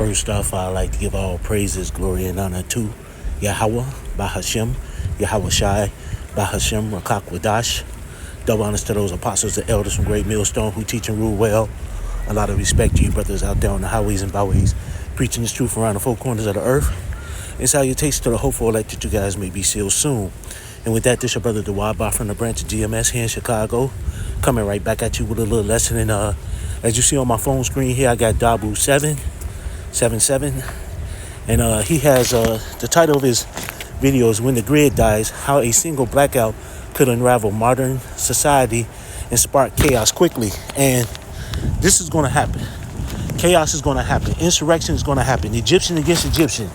First off, I'd like to give all praises, glory, and honor to Yahweh, Bahashem, Yahweh Shai, Bahashem, Rakak Wadash. Double honors to those apostles and elders from Great Millstone who teach and rule well. A lot of respect to you brothers out there on the highways and byways, preaching this truth around the four corners of the earth. And salutations to the hopeful elect that you guys may be sealed soon. And with that, this your brother Dawaba from the branch of GMS here in Chicago, coming right back at you with a little lesson. And as you see on my phone screen here, I got Dabu 777, and he has the title of his video is "When the Grid Dies: How a Single Blackout Could Unravel Modern Society and Spark Chaos Quickly." And this is going to happen. Chaos is going to happen. Insurrection is going to happen. Egyptian against Egyptian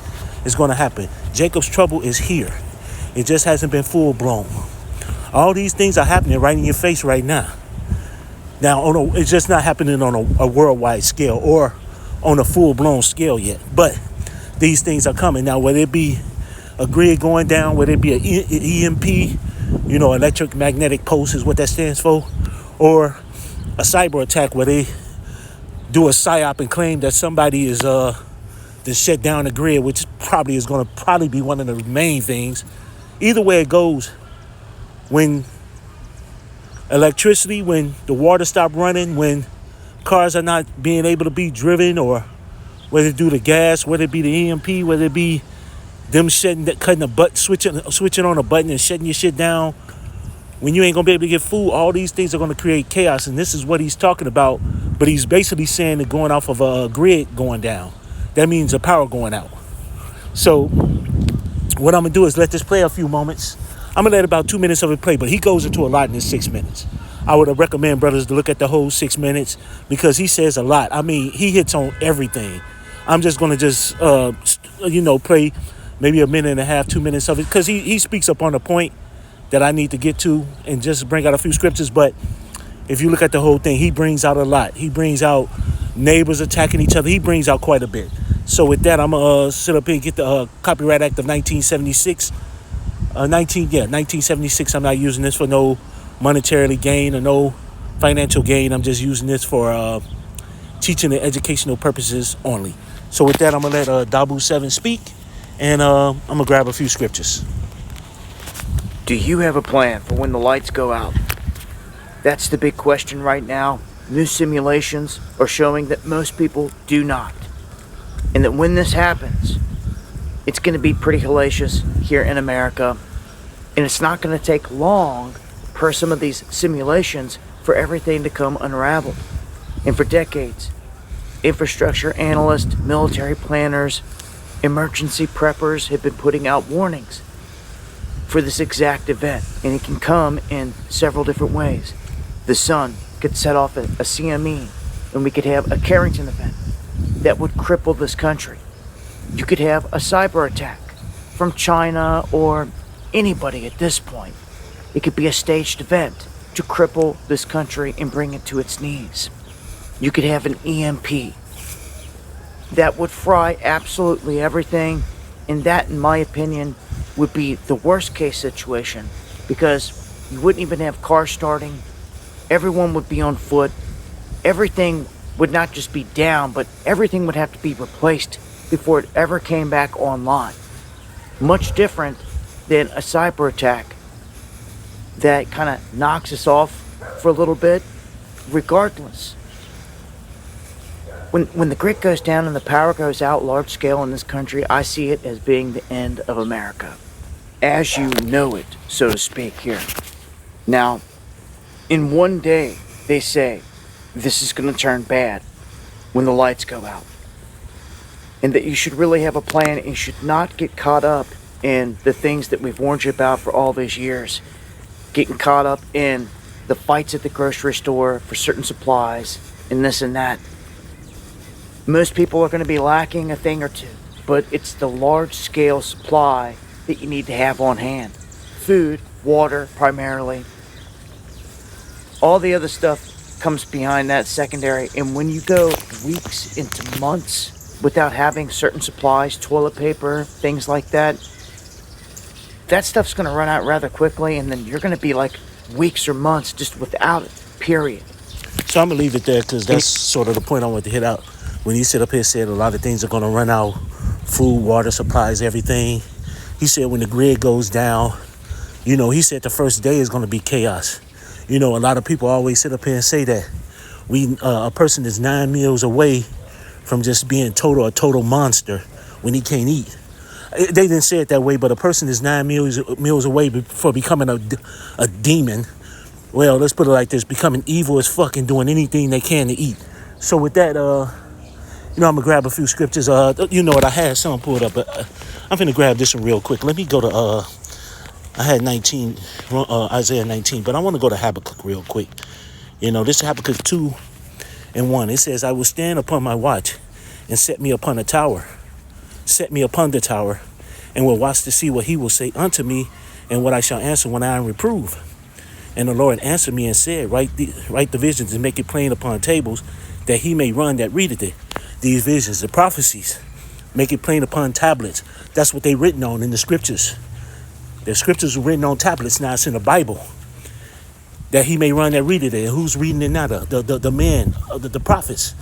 is going to happen. Jacob's trouble is here. It just hasn't been full blown. All these things are happening right in your face right now. Now, it's just not happening on a worldwide scale or on a full-blown scale yet. But these things are coming. Now, whether it be a grid going down, whether it be an EMP, electromagnetic pulse is what that stands for, or a cyber attack where they do a psyop and claim that somebody is to shut down the grid, which is going to be one of the main things. Either way it goes, when electricity, when the water stops running, when cars are not being able to be driven, or whether it do the gas, whether it be the EMP, whether it be them cutting a button, switching on a button and shutting your shit down, when you ain't gonna be able to get food, all these things are gonna create chaos. And this is what he's talking about, but he's basically saying that going off of a grid going down, that means the power going out. So what I'm gonna do is let this play a few moments. I'm gonna let about 2 minutes of it play, but he goes into a lot in his 6 minutes. I would recommend brothers to look at the whole 6 minutes because he says a lot. I mean, he hits on everything. I'm just gonna play maybe a minute and a half, 2 minutes of it, because he speaks up on a point that I need to get to and just bring out a few scriptures. But if you look at the whole thing, he brings out a lot. He brings out neighbors attacking each other. He brings out quite a bit. So with that, I'm gonna sit up here and get the Copyright Act of 1976. 1976. I'm not using this for no monetarily gain or no financial gain. I'm just using this for teaching and educational purposes only. So with that, I'm gonna let Dabu 7 speak, and I'm gonna grab a few scriptures. Do you have a plan for when the lights go out? That's the big question right now. New simulations are showing that most people do not. And that when this happens, it's going to be pretty hellacious here in America. And it's not going to take long per some of these simulations for everything to come unraveled. And for decades, infrastructure analysts, military planners, emergency preppers have been putting out warnings for this exact event. And it can come in several different ways. The sun could set off a CME, and we could have a Carrington event that would cripple this country. You could have a cyber attack from China or anybody at this point. It could be a staged event to cripple this country and bring it to its knees. You could have an EMP that would fry absolutely everything, and that, in my opinion, would be the worst case situation, because you wouldn't even have cars starting. Everyone would be on foot. Everything would not just be down, but everything would have to be replaced before it ever came back online. Much different than a cyber attack that kind of knocks us off for a little bit. Regardless, when the grid goes down and the power goes out large scale in this country, I see it as being the end of America, as you know it, so to speak here. Now, in one day, they say this is going to turn bad when the lights go out. And that you should really have a plan, and you should not get caught up in the things that we've warned you about for all these years. Getting caught up in the fights at the grocery store for certain supplies and this and that. Most people are going to be lacking a thing or two, but it's the large-scale supply that you need to have on hand. Food, water primarily. All the other stuff comes behind that, secondary. And when you go weeks into months without having certain supplies, toilet paper, things like that, that stuff's going to run out rather quickly, and then you're going to be like weeks or months just without it, period. So I'm going to leave it there because that's sort of the point I want to hit out. when he sit up here said a lot of things are going to run out, food, water, supplies, everything. He said when the grid goes down, he said the first day is going to be chaos. A lot of people always sit up here and say that a person is 9 meals away from just being a total monster when he can't eat. They didn't say it that way, but a person is 9 meals away for becoming a demon. Well, let's put it like this: becoming evil as fuck and doing anything they can to eat. So with that, I'm gonna grab a few scriptures. You know what? I had some pulled up, but I'm gonna grab this one real quick. Let me go to I had 19, Isaiah 19, but I want to go to Habakkuk real quick. This is Habakkuk 2:1. It says, "I will stand upon my watch and set me upon a tower. Set me upon the tower, and will watch to see what he will say unto me, and what I shall answer when I am reproved. And the Lord answered me and said, Write the visions and make it plain upon tables, that he may run that readeth it." These visions, the prophecies, make it plain upon tablets. That's what they written on in the scriptures. The scriptures were written on tablets. Now it's in the Bible. That he may run that readeth it. And who's reading it now? The men, the prophets.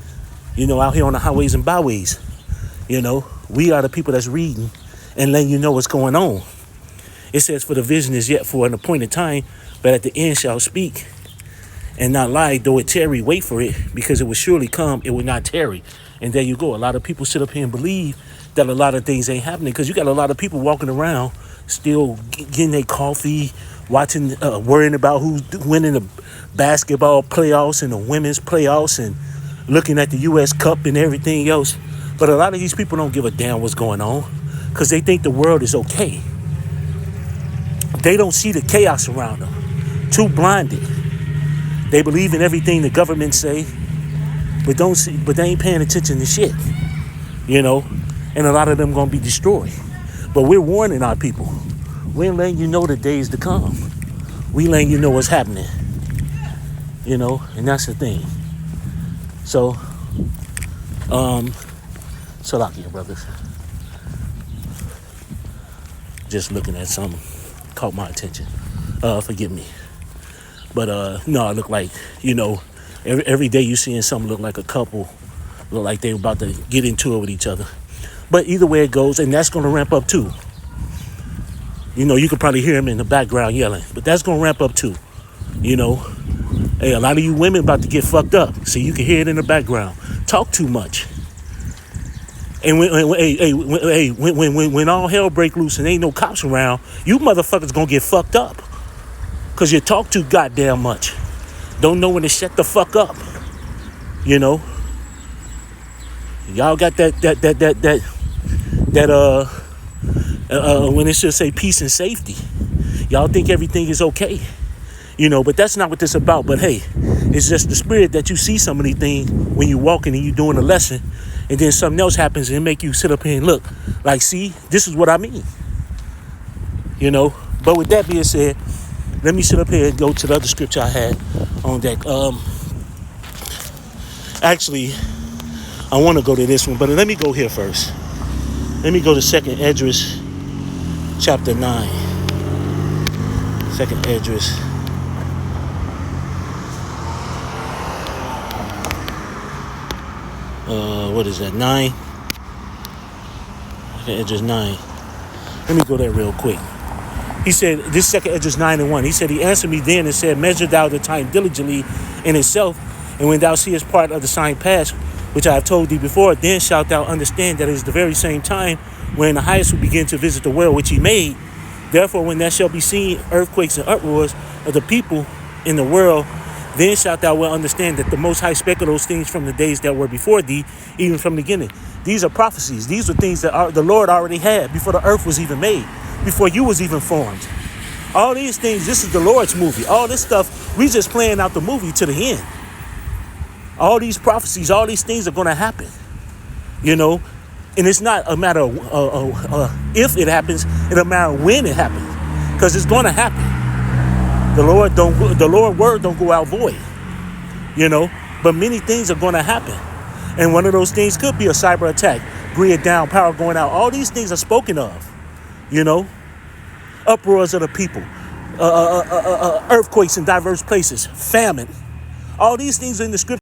Out here on the highways and byways. We are the people that's reading and letting you know what's going on. It says, "For the vision is yet for an appointed time, but at the end shall speak and not lie, though it tarry, wait for it, because it will surely come, it will not tarry." And there you go. A lot of people sit up here and believe that a lot of things ain't happening, because you got a lot of people walking around still getting their coffee, watching, worrying about who's winning the basketball playoffs and the women's playoffs, and looking at the U.S. Cup and everything else. But a lot of these people don't give a damn what's going on, because they think the world is okay. They don't see the chaos around them. Too blinded. They believe in everything the government say, but they ain't paying attention to shit. And a lot of them gonna be destroyed. But we're warning our people. We're letting you know the days to come. We letting you know what's happening. And that's the thing. So, Salakia, brothers. Just looking at something caught my attention. Forgive me. But no, it looked like, every day you seeing something look like a couple, look like they were about to get into it with each other. But either way it goes, and that's going to ramp up too. You could probably hear him in the background yelling, but that's going to ramp up too. Hey, a lot of you women about to get fucked up, so you can hear it in the background. Talk too much. And when all hell break loose and ain't no cops around, you motherfuckers going to get fucked up. Because you talk too goddamn much. Don't know when to shut the fuck up. Y'all got that when it should say peace and safety. Y'all think everything is okay. But that's not what this about. But hey, it's just the spirit that you see some of these things when you walking and you doing a lesson, and then something else happens and make you sit up here and look like, see, this is what I mean. But with that being said, let me sit up here and go to the other scripture I had on deck. Actually, I want to go to this one, but let me go here first. Let me go to 2nd Esdras, chapter 9. 2nd Esdras. What is that, 9? 2nd Esdras 9. Let me go there real quick. He said, this 2nd Esdras 9:1. He said, "He answered me then and said, Measure thou the time diligently in itself, and when thou seest part of the sign pass, which I have told thee before, then shalt thou understand that it is the very same time when the highest will begin to visit the world which he made. Therefore, when there shall be seen earthquakes and uproars of the people in the world, then shalt thou well understand that the Most High spake of those things from the days that were before thee, even from the beginning." These are prophecies. These are things that the Lord already had before the earth was even made, before you was even formed. All these things, this is the Lord's movie. All this stuff, we just playing out the movie to the end. All these prophecies, all these things are going to happen, and it's not a matter of if it happens, it's a matter of when it happens, because it's going to happen. The Lord word don't go out void, but many things are going to happen, and one of those things could be a cyber attack, grid down, power going out. All these things are spoken of, uproars of the people, earthquakes in diverse places, famine. All these things are in the scripture.